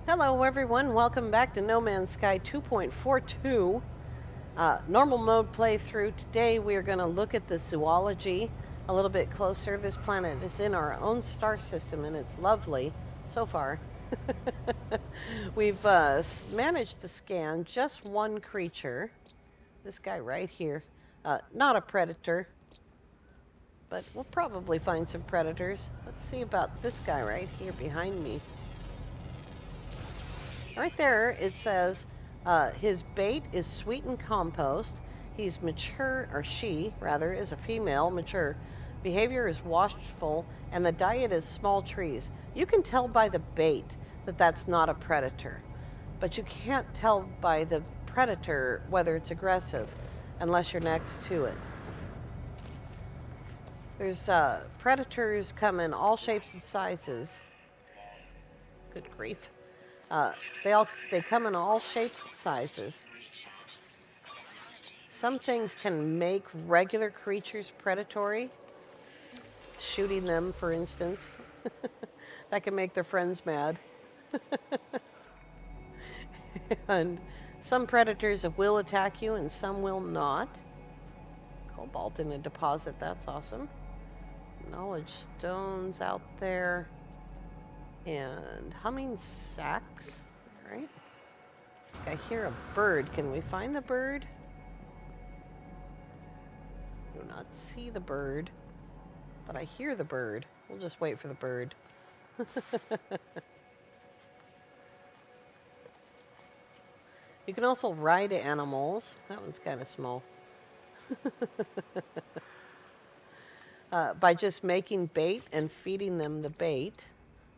Hello everyone, welcome back to No Man's Sky 2.42 normal mode playthrough. Today we are going to look at the zoology a little bit closer. This planet is in our own star system and it's lovely so far. We've managed to scan just one creature, this guy right here. Not a predator, but we'll probably find some predators. Let's see about this guy right here behind me. Right there, it says his bait is sweetened compost. He's mature, or she, rather, is a female, mature. Behavior is watchful, and the diet is small trees. You can tell by the bait that that's not a predator, but you can't tell by the predator whether it's aggressive unless you're next to it. There's predators come in all shapes and sizes. Good grief. Uh, they come in all shapes and sizes. Some things can make regular creatures predatory. Shooting them, for instance, that can make their friends mad. And some predators will attack you, and some will not. Cobalt in a deposit, that's awesome. Knowledge stones out there, and humming sacks. All right. I hear a bird. Can we find the bird? Do not see the bird, but I hear the bird. We'll just wait for the bird. You can also ride animals. That one's kind of small. By just making bait and feeding them the bait.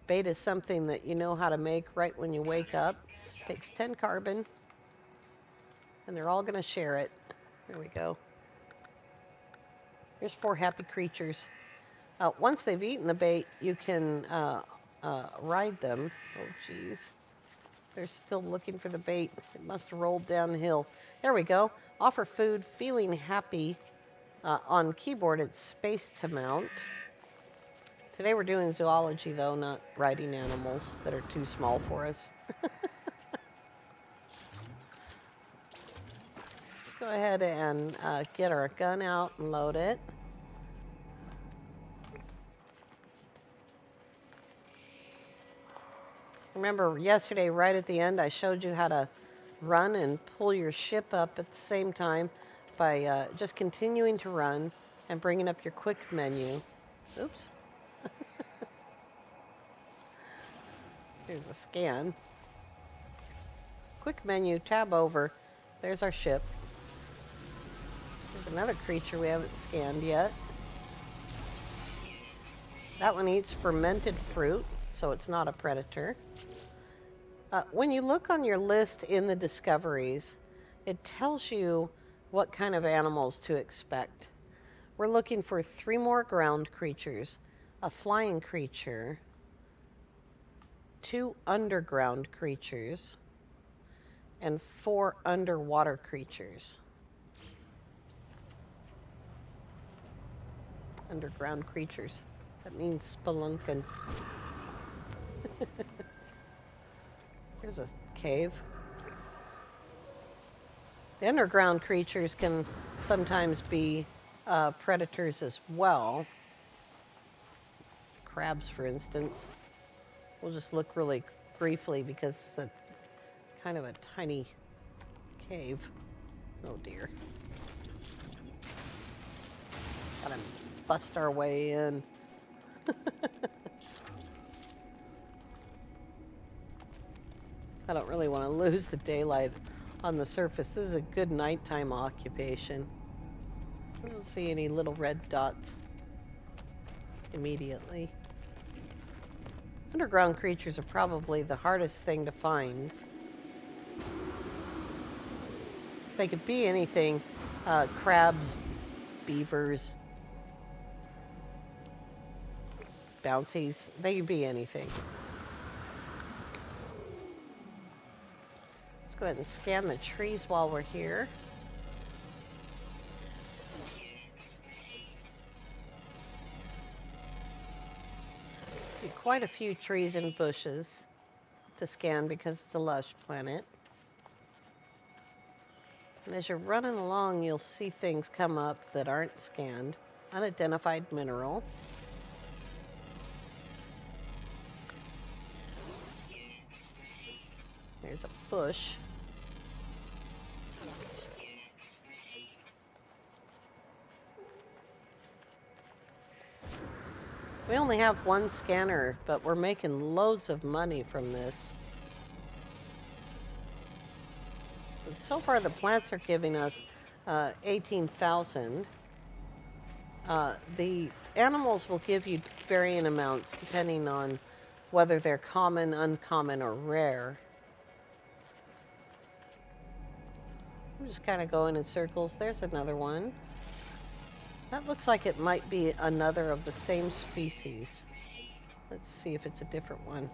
Bait is something that you know how to make right when you wake up. Takes 10 carbon, and they're all going to share it. There we go. Here's 4 happy creatures. Once they've eaten the bait, you can ride them. Oh, geez. They're still looking for the bait. It must have rolled downhill. There we go. Offer food, feeling happy. On keyboard, it's space to mount. Today we're doing zoology, though, not riding animals that are too small for us. Let's go ahead and get our gun out and load it. Remember yesterday, right at the end, I showed you how to run and pull your ship up at the same time by just continuing to run and bringing up your quick menu. Oops. Here's a scan. Quick menu, tab over. There's our ship. There's another creature we haven't scanned yet. That one eats fermented fruit, so it's not a predator. When you look on your list in the discoveries, it tells you what kind of animals to expect. We're looking for 3 more ground creatures, a flying creature, 2 underground creatures, and 4 underwater creatures. Underground creatures. That means spelunking. Here's a cave. The underground creatures can sometimes be predators as well. Crabs, for instance. We'll just look really briefly because it's a kind of a tiny cave. Oh dear. Gotta bust our way in. I don't really want to lose the daylight on the surface. This is a good nighttime occupation. I don't see any little red dots immediately. Underground creatures are probably the hardest thing to find. They could be anything. Crabs, beavers, bouncies. They could be anything. Let's go ahead and scan the trees while we're here. Quite a few trees and bushes. to scan because it's a lush planet. And as you're running along, you'll see things come up that aren't scanned. Unidentified mineral. There's a bush. We only have one scanner, but we're making loads of money from this. And so far, the plants are giving us 18,000. The animals will give you varying amounts depending on whether they're common, uncommon, or rare. I'm just kind of going in circles. There's another one. That looks like it might be another of the same species. Let's see if it's a different one.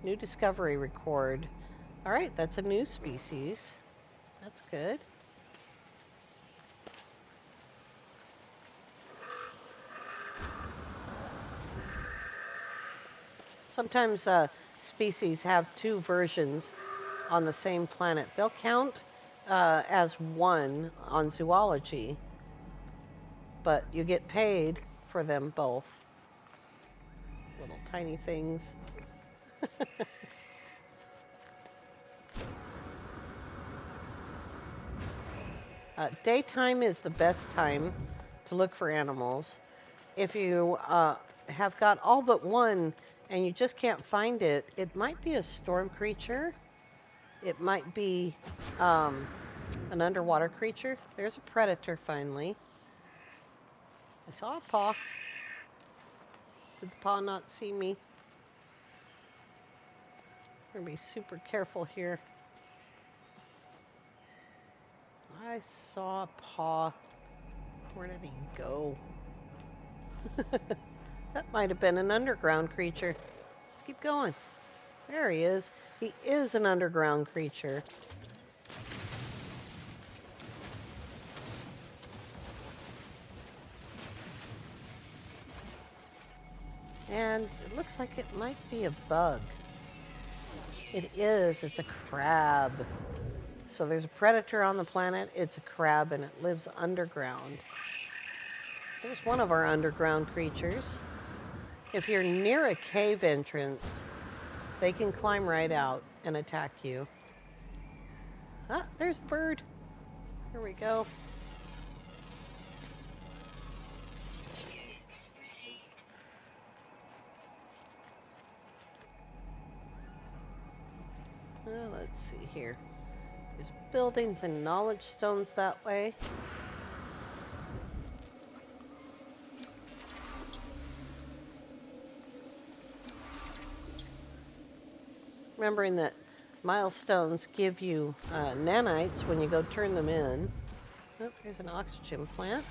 New discovery record. All right, that's a new species. That's good. Sometimes species have two versions on the same planet. They'll count as one on Zoology, but you get paid for them both. These little tiny things. Daytime is the best time to look for animals. If you have got all but one and you just can't find it, it might be a storm creature. It might be an underwater creature. There's a predator finally. I saw a paw. Did the paw not see me? I'm gonna be super careful here. I saw a paw. Where did he go? That might have been an underground creature. Let's keep going. There he is. He is an underground creature. And it looks like it might be a bug. It is. It's a crab. So there's a predator on the planet. It's a crab, and it lives underground. So there's one of our underground creatures. If you're near a cave entrance, they can climb right out and attack you. Ah, there's the bird. Here we go. Let's see here. There's buildings and knowledge stones that way. Remembering that milestones give you nanites when you go turn them in. Oh, there's an oxygen plant.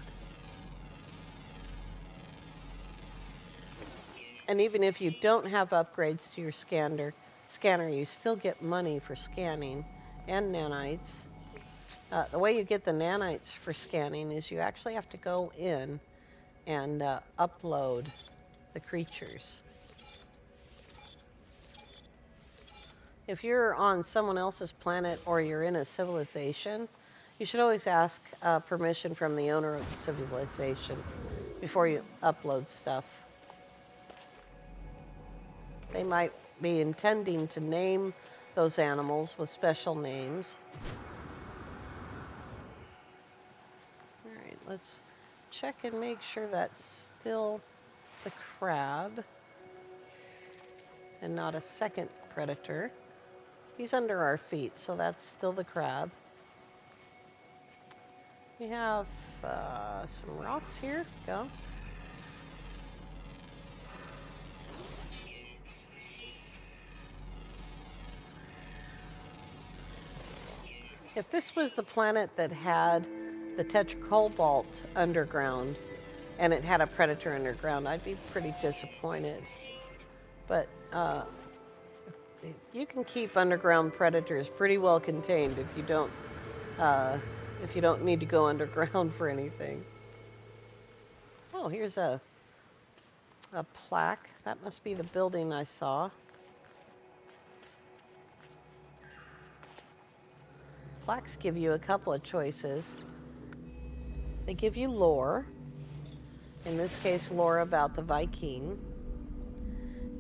And even if you don't have upgrades to your scanner, you still get money for scanning and nanites. The way you get the nanites for scanning is you actually have to go in and upload the creatures. If you're on someone else's planet or you're in a civilization, you should always ask permission from the owner of the civilization before you upload stuff. They might be intending to name those animals with special names. All right, let's check and make sure that's still the crab and not a second predator. He's under our feet, so that's still the crab. We have some rocks here. Go. If this was the planet that had the tetracobalt underground and it had a predator underground, I'd be pretty disappointed. But you can keep underground predators pretty well contained if you don't need to go underground for anything. Oh, here's a plaque. That must be the building I saw. plaques give you a couple of choices. They give you lore. In this case, lore about the Viking.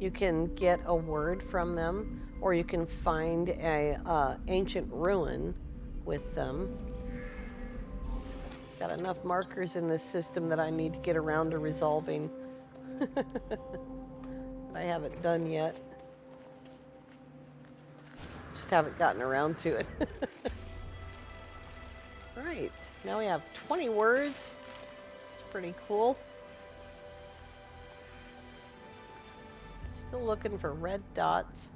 You can get a word from them, or you can find a ancient ruin with them. Got enough markers in this system that I need to get around to resolving. But I haven't done yet. Just haven't gotten around to it. Alright, now we have 20 words. It's pretty cool. Still looking for red dots.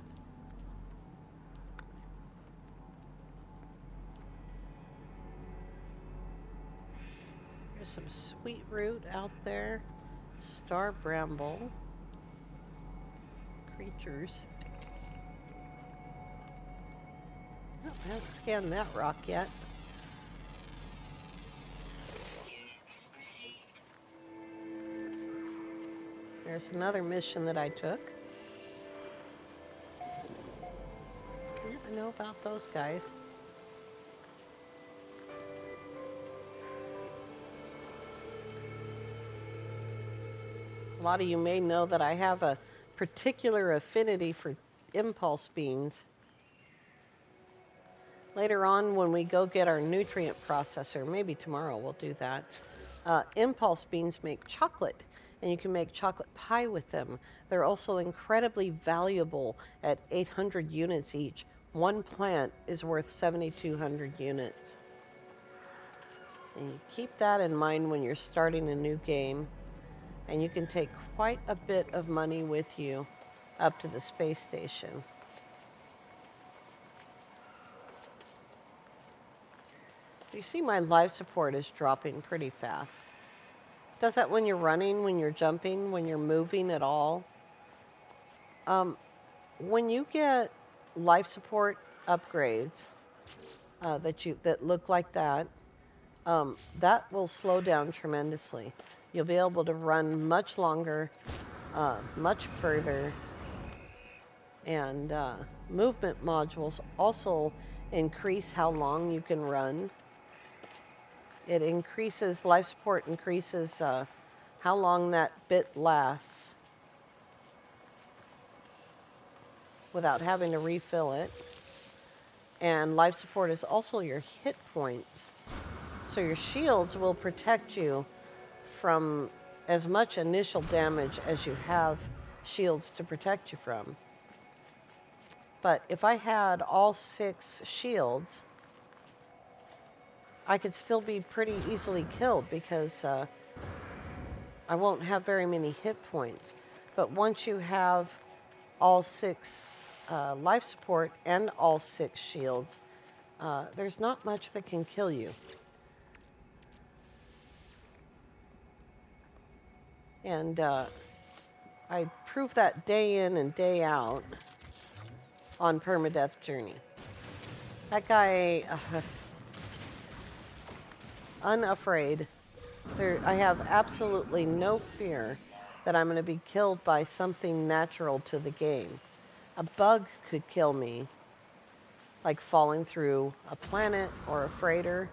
There's some sweet root out there. Star bramble. Creatures. Oh, I haven't scanned that rock yet. There's another mission that I took. Yeah, I know about those guys. A lot of you may know that I have a particular affinity for impulse beans. Later on, when we go get our nutrient processor, maybe tomorrow we'll do that, impulse beans make chocolate, and you can make chocolate pie with them. They're also incredibly valuable at 800 units each. One plant is worth 7,200 units. And you keep that in mind when you're starting a new game. And you can take quite a bit of money with you up to the space station. You see my life support is dropping pretty fast. Does that when you're running, when you're jumping, when you're moving at all. When you get life support upgrades that look like that, that will slow down tremendously. You'll be able to run much longer, much further, and movement modules also increase how long you can run. It increases, life support increases how long that bit lasts without having to refill it. And life support is also your hit points. So your shields will protect you from as much initial damage as you have shields to protect you from. But if I had all 6 shields, I could still be pretty easily killed because I won't have very many hit points. But once you have all 6 life support and all 6 shields, there's not much that can kill you. And I prove that day in and day out on Permadeath Journey. That guy, unafraid. I have absolutely no fear that I'm going to be killed by something natural to the game. A bug could kill me, like falling through a planet or a freighter,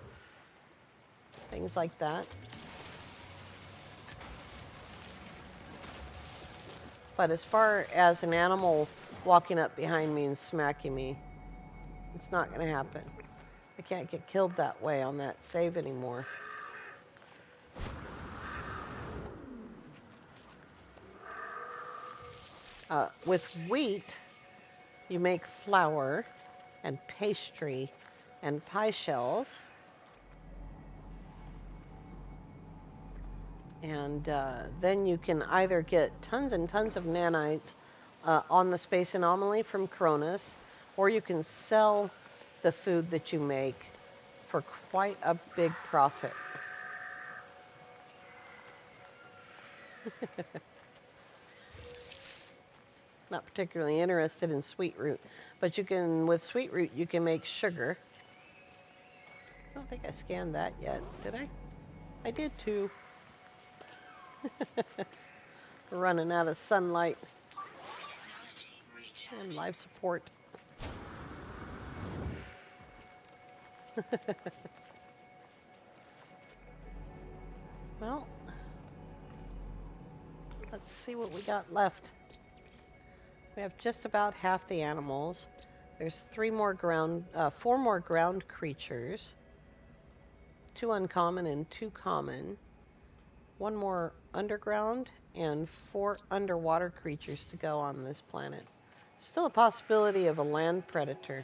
things like that. But as far as an animal walking up behind me and smacking me, it's not going to happen. I can't get killed that way on that save anymore. With wheat, you make flour and pastry and pie shells. And then you can either get tons and tons of nanites on the space anomaly from Cronus, or you can sell the food that you make for quite a big profit. Not particularly interested in sweet root, but you can, with sweet root, you can make sugar. I don't think I scanned that yet, did I? I did too. We're running out of sunlight and life support. Well, let's see what we got left. We have just about half the animals. There's four more ground creatures, two uncommon and two common, one more underground, and four underwater creatures to go on this planet. Still a possibility of a land predator,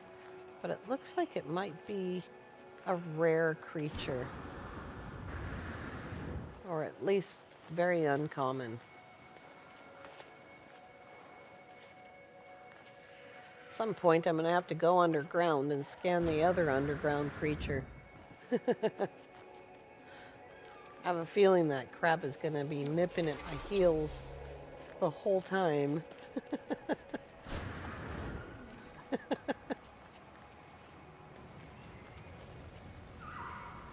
but it looks like it might be a rare creature, or at least very uncommon. At some point, I'm going to have to go underground and scan the other underground creature. I have a feeling that crab is going to be nipping at my heels the whole time.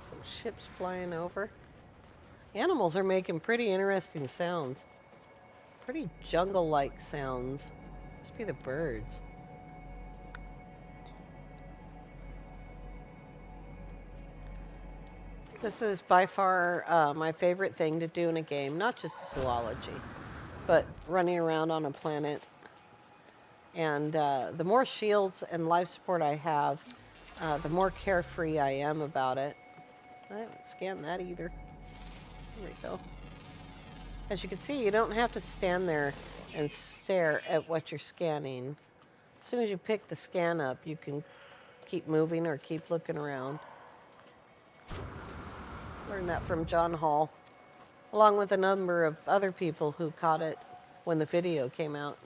Some ships flying over. Animals are making pretty interesting sounds. Pretty jungle-like sounds. Must be the birds. This is by far my favorite thing to do in a game, not just zoology, but running around on a planet. And the more shields and life support I have, the more carefree I am about it. I haven't scanned that either. There we go. As you can see, you don't have to stand there and stare at what you're scanning. As soon as you pick the scan up, you can keep moving or keep looking around. Learned that from John Hall, along with a number of other people who caught it when the video came out.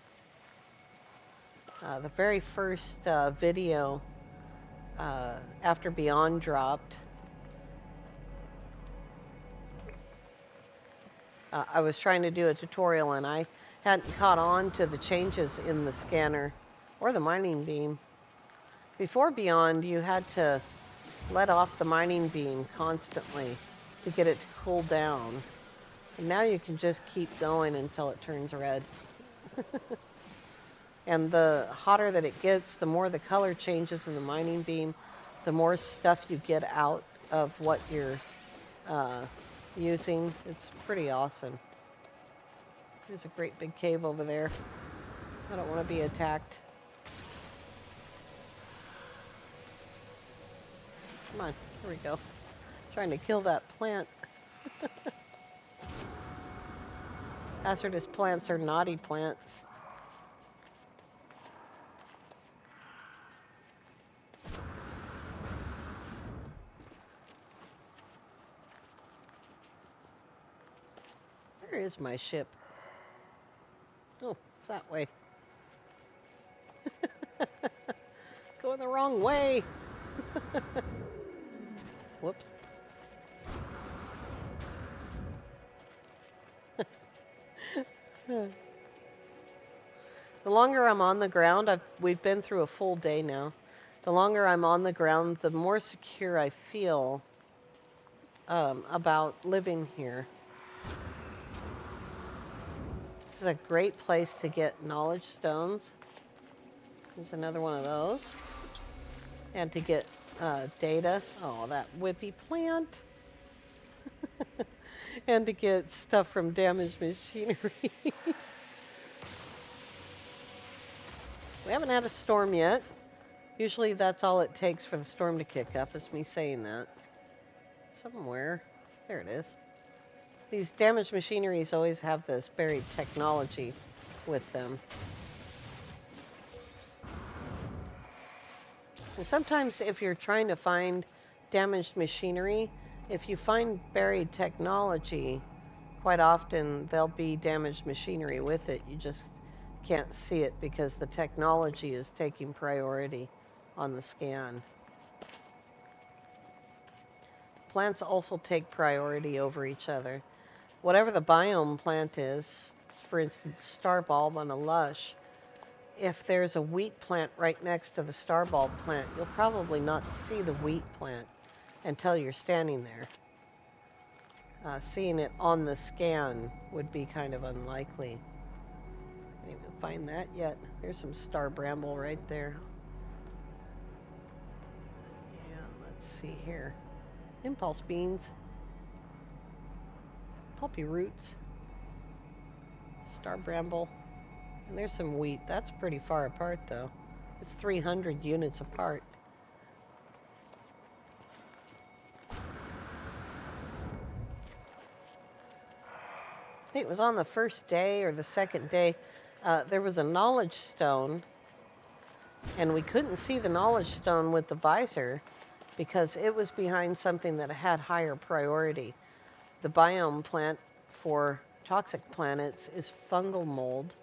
The very first video after Beyond dropped, I was trying to do a tutorial and I hadn't caught on to the changes in the scanner or the mining beam. Before Beyond, you had to let off the mining beam constantly to get it to cool down. And now you can just keep going until it turns red. And the hotter that it gets, the more the color changes in the mining beam, the more stuff you get out of what you're using. It's pretty awesome. There's a great big cave over there. I don't want to be attacked. Come on, here we go. Trying to kill that plant. Hazardous plants are naughty plants. Where is my ship? Oh, it's that way. Going the wrong way. Whoops. The longer I'm on the ground, we've been through a full day now. The longer I'm on the ground, the more secure I feel about living here. This is a great place to get knowledge stones. There's another one of those. And to get data. Oh, that whippy plant. And to get stuff from damaged machinery. We haven't had a storm yet. Usually that's all it takes for the storm to kick up, is me saying that. Somewhere. There it is. These damaged machineries always have this buried technology with them. And sometimes if you're trying to find damaged machinery, if you find buried technology, quite often there'll be damaged machinery with it. You just can't see it because the technology is taking priority on the scan. Plants also take priority over each other. Whatever the biome plant is, for instance, starbulb on a lush, if there's a wheat plant right next to the starbulb plant, you'll probably not see the wheat plant until you're standing there. Seeing it on the scan would be kind of unlikely. I didn't even find that yet. There's some star bramble right there. And let's see here. Impulse beans, puppy roots, star bramble, and there's some wheat. That's pretty far apart though. It's 300 units apart. I think it was on the first day or the second day. There was a knowledge stone, and we couldn't see the knowledge stone with the visor because it was behind something that had higher priority. The biome plant for toxic planets is fungal mold,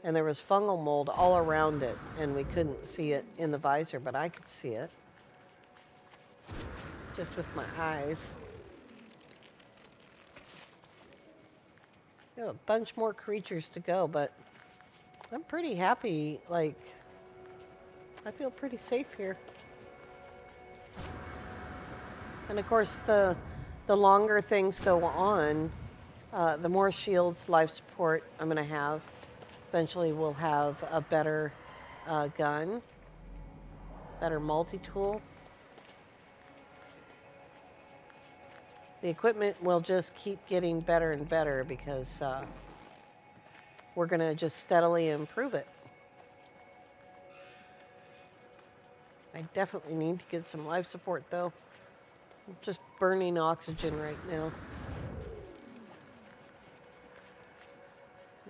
and there was fungal mold all around it, and we couldn't see it in the visor, but I could see it just with my eyes. A bunch more creatures to go, but I'm pretty happy. Like, I feel pretty safe here. And of course, the longer things go on, the more shields, life support I'm going to have. Eventually, we'll have a better gun, better multi-tool. The equipment will just keep getting better and better because we're going to just steadily improve it. I definitely need to get some life support, though. I'm just burning oxygen right now.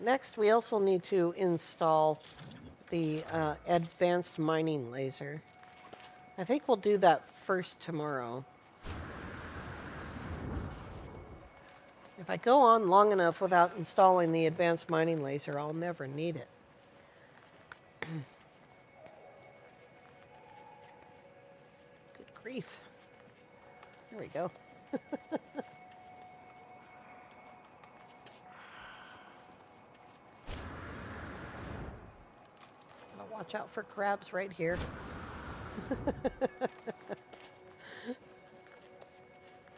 Next, we also need to install the advanced mining laser. I think we'll do that first tomorrow. If I go on long enough without installing the advanced mining laser, I'll never need it. Good grief. There we go. Gotta watch out for crabs right here.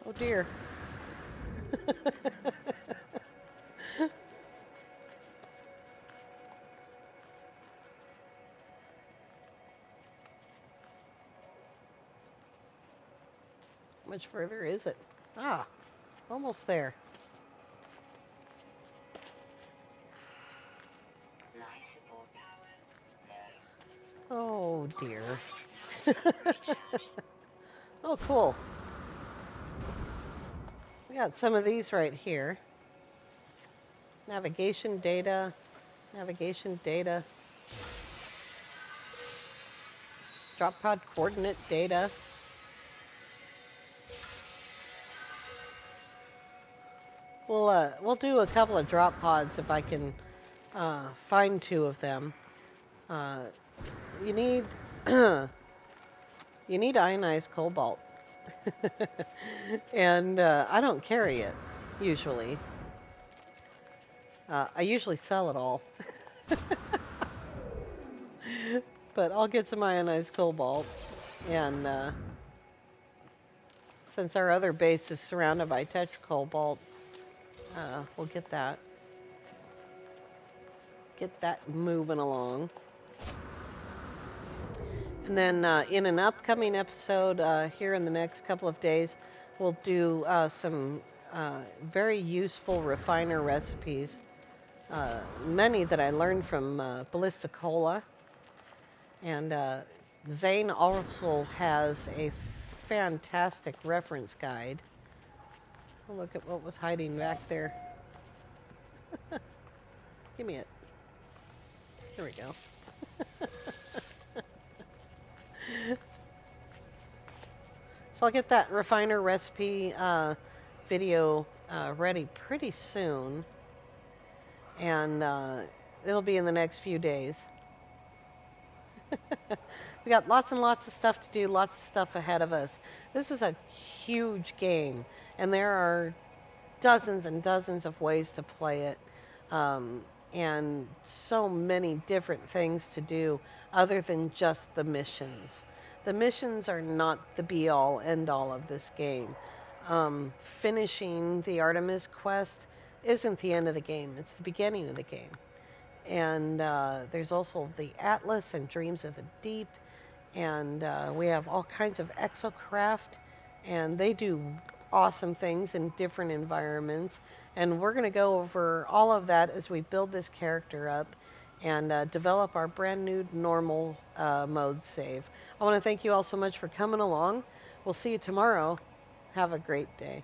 Oh dear. How much further is it? Ah, almost there. Oh dear. Oh, cool. We got some of these right here. Navigation data, drop pod coordinate data. We'll do a couple of drop pods if I can find 2 of them. You need you need ionized cobalt, and I don't carry it usually. I usually sell it all, but I'll get some ionized cobalt, and since our other base is surrounded by tetracobalt, we'll get that moving along. And then in an upcoming episode here in the next couple of days, we'll do some very useful refiner recipes. Many that I learned from Ballista Cola. And Zane also has a fantastic reference guide. Oh, look at what was hiding back there. Give me it. There we go. So I'll get that refiner recipe video ready pretty soon. And it'll be in the next few days. We got lots and lots of stuff to do, lots of stuff ahead of us. This is a huge game, and there are dozens and dozens of ways to play it, and so many different things to do other than just the missions. The missions are not the be-all, end-all of this game. Finishing the Artemis quest isn't the end of the game. It's the beginning of the game. And there's also the Atlas and Dreams of the Deep and we have all kinds of exocraft, and they do awesome things in different environments. And we're going to go over all of that as we build this character up and develop our brand new normal mode save. I want to thank you all so much for coming along. We'll see you tomorrow. Have a great day.